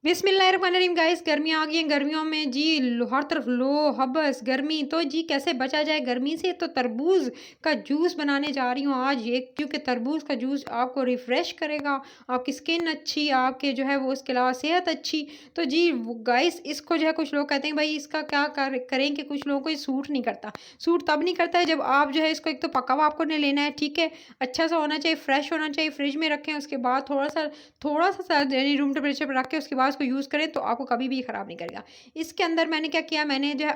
बिस्मिल्लाहिर्रहमानिर्रहीम गाइस, गर्मियाँ आ गई हैं। गर्मियों में जी हर तरफ लो हबस गर्मी। तो जी कैसे बचा जाए गर्मी से, तो तरबूज का जूस बनाने जा रही हूँ आज ये, क्योंकि तरबूज का जूस आपको रिफ़्रेश करेगा, आपकी स्किन अच्छी, आपके जो है वो उसके अलावा सेहत अच्छी। तो जी गाइस, इसको जो है कुछ लोग कहते हैं भाई इसका क्या करें, कि कुछ लोगों को ये सूट नहीं करता। सूट तब नहीं करता है जब आप जो है इसको, एक तो पका हुआ आपको नहीं लेना है, ठीक है, अच्छा सा होना चाहिए, फ्रेश होना चाहिए, फ्रिज में रखें, उसके बाद थोड़ा-सा यानी रूम टेम्परेचर पे रख के उसके बाद उसको यूज़ करें, तो आपको कभी भी ख़राब नहीं करेगा। इसके अंदर मैंने क्या किया, मैंने जो है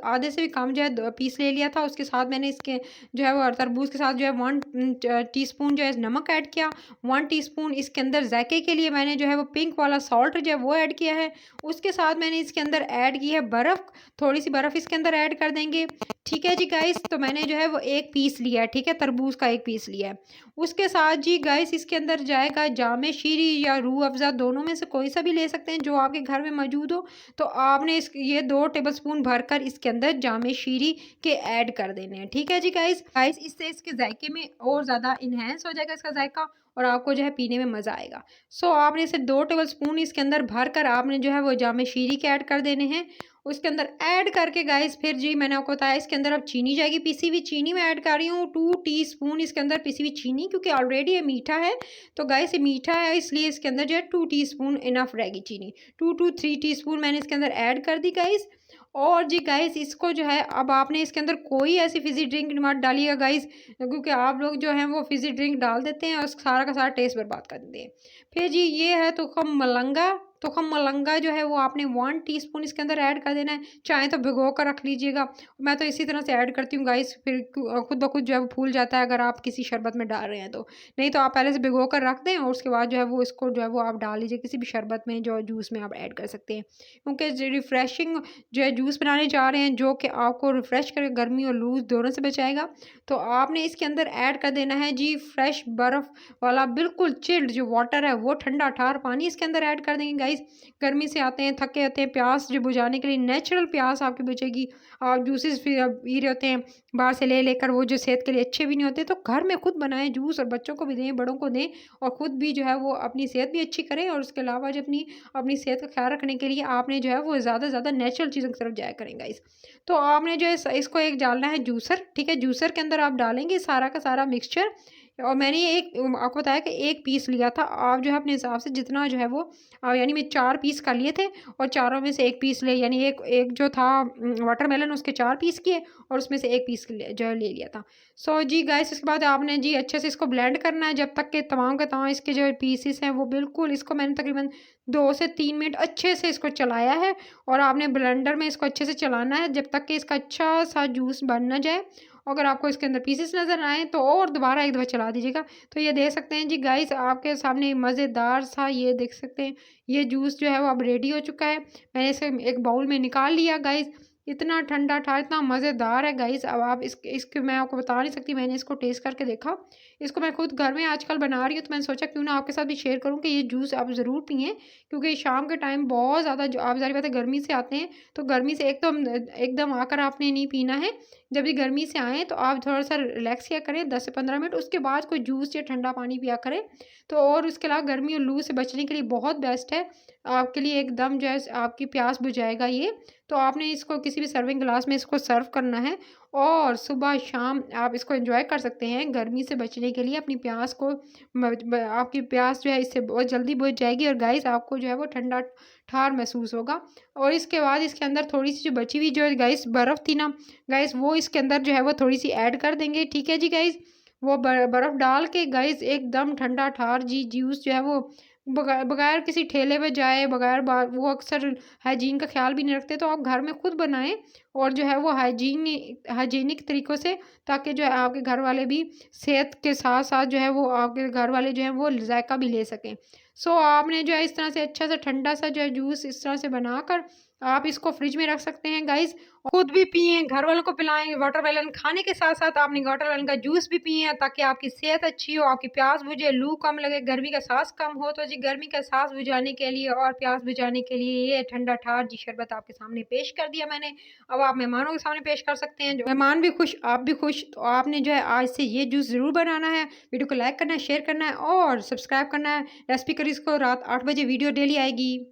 आधे से भी कम जो है द पीस ले लिया था। उसके साथ मैंने इसके जो है वो तरबूज के साथ जो है 1 टीस्पून जो है नमक ऐड किया। 1 टीस्पून इसके अंदर ज़ायके के लिए मैंने जो है वो पिंक वाला सॉल्ट जो है वो ऐड किया है। उसके साथ मैंने इसके अंदर ऐड की है बर्फ़, थोड़ी-सी बर्फ़ इसके अंदर ऐड कर देंगे। ठीक है जी गाइस, तो मैंने जो है वो 1 पीस लिया है, ठीक है, तरबूज का 1 पीस लिया है। उसके साथ जी गाइस इसके अंदर जाएगा जामे शीरी या रूह अफ़ज़ा, दोनों में से कोई सा भी ले सकते हैं जो आपके घर में मौजूद हो। तो आपने ये 2 टेबलस्पून भरकर इसके अंदर जामे शीरी के ऐड कर देने हैं। ठीक है जी गाइस। गाइस, इससे इसके जायके में और ज़्यादा इन्हेंस हो जाएगा इसका जायका, और आपको जो है पीने में मज़ा आएगा। सो आपने इसे 2 टेबलस्पून इसके अंदर भरकर आपने जो है वो जामे शीरी के ऐड कर देने हैं। उसके अंदर ऐड करके गाइस फिर जी मैंने आपको बताया इसके अंदर अब चीनी जाएगी, पिसी हुई चीनी मैं ऐड कर रही हूँ 2 टीस्पून इसके अंदर पिसी हुई चीनी, क्योंकि ऑलरेडी ये मीठा है। तो गाइस ये मीठा है इसलिए इसके अंदर जो है 2 टीस्पून इनफ रहेगी चीनी। 2 टू 3 टीस्पून मैंने इसके अंदर ऐड कर दी गाइस। और जी गाइस इसको जो है अब आपने इसके अंदर कोई ऐसी फ़िज़ी ड्रिंक मत डालिएगा गाइस, क्योंकि आप लोग जो हैं वो फ़िज़ी ड्रिंक डाल देते हैं और सारा का सारा टेस्ट बर्बाद कर देते हैं। फिर जी ये है तुखम मलंगा जो है वो आपने 1 टीस्पून इसके अंदर ऐड कर देना है। चाहे तो भिगो कर रख लीजिएगा। मैं तो इसी तरह से ऐड करती हूँ गाइस, फिर खुद ब खुद जो है वो फूल जाता है अगर आप किसी शरबत में डाल रहे हैं तो। नहीं तो आप पहले से भिगो कर रख दें और उसके बाद जो है वो इसको जो है वो आप डाल लीजिए किसी भी शरबत में, जो जूस में आप ऐड कर सकते हैं। क्योंकि जो रिफ्रेशिंग जो है जूस बनाने जा रहे हैं जो कि आपको रिफ़्रेश करेगा, गर्मी और लूज़ दोनों से बचाएगा। तो आपने इसके अंदर ऐड कर देना है जी फ्रेश बर्फ़ वाला बिल्कुल चिल्ड जो वाटर है, वो ठंडा ठार पानी इसके अंदर ऐड कर देंगे गाइस। गर्मी से आते हैं, थके होते हैं, प्यास जो बुझाने के लिए नेचुरल प्यास आपकी बुझेगी। आप जूसेस पी रहे होते हैं बाहर से ले लेकर, वो जो सेहत के लिए अच्छे भी नहीं होते, तो घर में खुद बनाएँ जूस और बच्चों को भी दें, बड़ों को दें, और खुद भी जो है वो अपनी सेहत भी अच्छी करें, और उसके अलावा जो अपनी अपनी सेहत का ख़्याल रखने के लिए आपने जो है वो ज़्यादा से ज़्यादा नेचुरल चीज़ों की तरफ जाया करें गाइस। तो आपने जो है इसको एक डालना है जूसर, ठीक है? जूसर के अंदर आप डालेंगे सारा का सारा मिक्सचर, और मैंने आपको बताया कि 1 पीस लिया था। आप जो है अपने हिसाब से जितना जो है वो यानी मैं 4 पीस कर लिए थे, और चारों में से 1 पीस ले, यानी एक एक जो था वाटरमेलन उसके 4 पीस किए, और उसमें से 1 पीस जो है ले लिया था। सो जी गाइस उसके बाद आपने जी अच्छे से इसको ब्लेंड करना है जब तक कि तमाम के तमाम इसके जो पीसेस हैं वो बिल्कुल, इसको मैंने तकरीबन 2 से 3 मिनट अच्छे से इसको चलाया है, और आपने ब्लेंडर में इसको अच्छे से चलाना है जब तक कि इसका अच्छा सा जूस बन ना जाए। अगर आपको इसके अंदर पीसेस नज़र आएँ तो और दोबारा एक दफ़ा चला दीजिएगा। तो ये देख सकते हैं जी गाइस आपके सामने मज़ेदार सा, ये देख सकते हैं ये जूस जो है वो अब रेडी हो चुका है। मैंने इसे एक बाउल में निकाल लिया गाइस। इतना ठंडा था, इतना मज़ेदार है गाइस। अब आप इसके मैं आपको बता नहीं सकती, मैंने इसको टेस्ट करके देखा। इसको मैं खुद घर में आजकल बना रही हूँ, तो मैंने सोचा क्यों ना आपके साथ भी शेयर करूँ कि ये जूस आप ज़रूर पिएँ, क्योंकि शाम के टाइम बहुत ज़्यादा जो आप ज़ाहिर बात है गर्मी से आते हैं, तो गर्मी से एकदम आकर आपने नहीं पीना है। जब भी गर्मी से आएँ तो आप थोड़ा-सा रिलैक्स किया करें 10 से 15 मिनट, उसके बाद कोई जूस या ठंडा पानी पिया करें। तो और उसके अलावा गर्मी और लू से बचने के लिए बहुत बेस्ट है। आपके लिए एकदम जो है आपकी प्यास बुझाएगा ये। तो आपने इसको किसी भी सर्विंग ग्लास में इसको सर्व करना है, और सुबह-शाम आप इसको एन्जॉय कर सकते हैं। गर्मी से बचने के लिए अपनी प्यास को आपकी प्यास जो है इससे बहुत जल्दी बुझ जाएगी, और गाइस आपको जो है वो ठंडा ठार महसूस होगा। और इसके बाद इसके अंदर थोड़ी-सी जो बची हुई जो गाइस बर्फ़ थी ना गाइस, वो इसके अंदर जो है वो थोड़ी-सी ऐड कर देंगे, ठीक है जी गाइस। वो बर्फ़ डाल के गाइस एकदम ठंडा ठार जी जूस जो है वो बगैर किसी ठेले पे जाए, बगैर वो अक्सर हाइजीन का ख़्याल भी नहीं रखते, तो आप घर में खुद बनाएँ, और जो है वो हाइजीनिक तरीक़ों से, ताकि जो है आपके घर वाले भी सेहत के साथ-साथ जो है वो आपके घर वाले जो हैं वो ज़ायक़ा भी ले सकें। सो आपने जो है इस तरह से अच्छा सा ठंडा सा जो है जूस इस तरह से बनाकर आप इसको फ्रिज में रख सकते हैं गाइस। खुद भी पिएँ, घर वालों को पिलाएँ। वाटरमेलन खाने के साथ-साथ आपने वाटरमेलन का जूस भी पिएँ, ताकि आपकी सेहत अच्छी हो, आपकी प्यास बुझे, लू कम लगे, गर्मी का एहसास कम हो। तो जी गर्मी का एहसास बुझाने के लिए और प्यास बुझाने के लिए ये ठंडा ठार जी शरबत आपके सामने पेश कर दिया मैंने। अब आप मेहमानों के सामने पेश कर सकते हैं, जो मेहमान भी खुश, आप भी खुश। तो आपने जो है आज से ये जूस ज़रूर बनाना है। वीडियो को लाइक करना है, शेयर करना है और सब्सक्राइब करना है। रेसिपी करी इसको रात 8 बजे वीडियो डेली आएगी।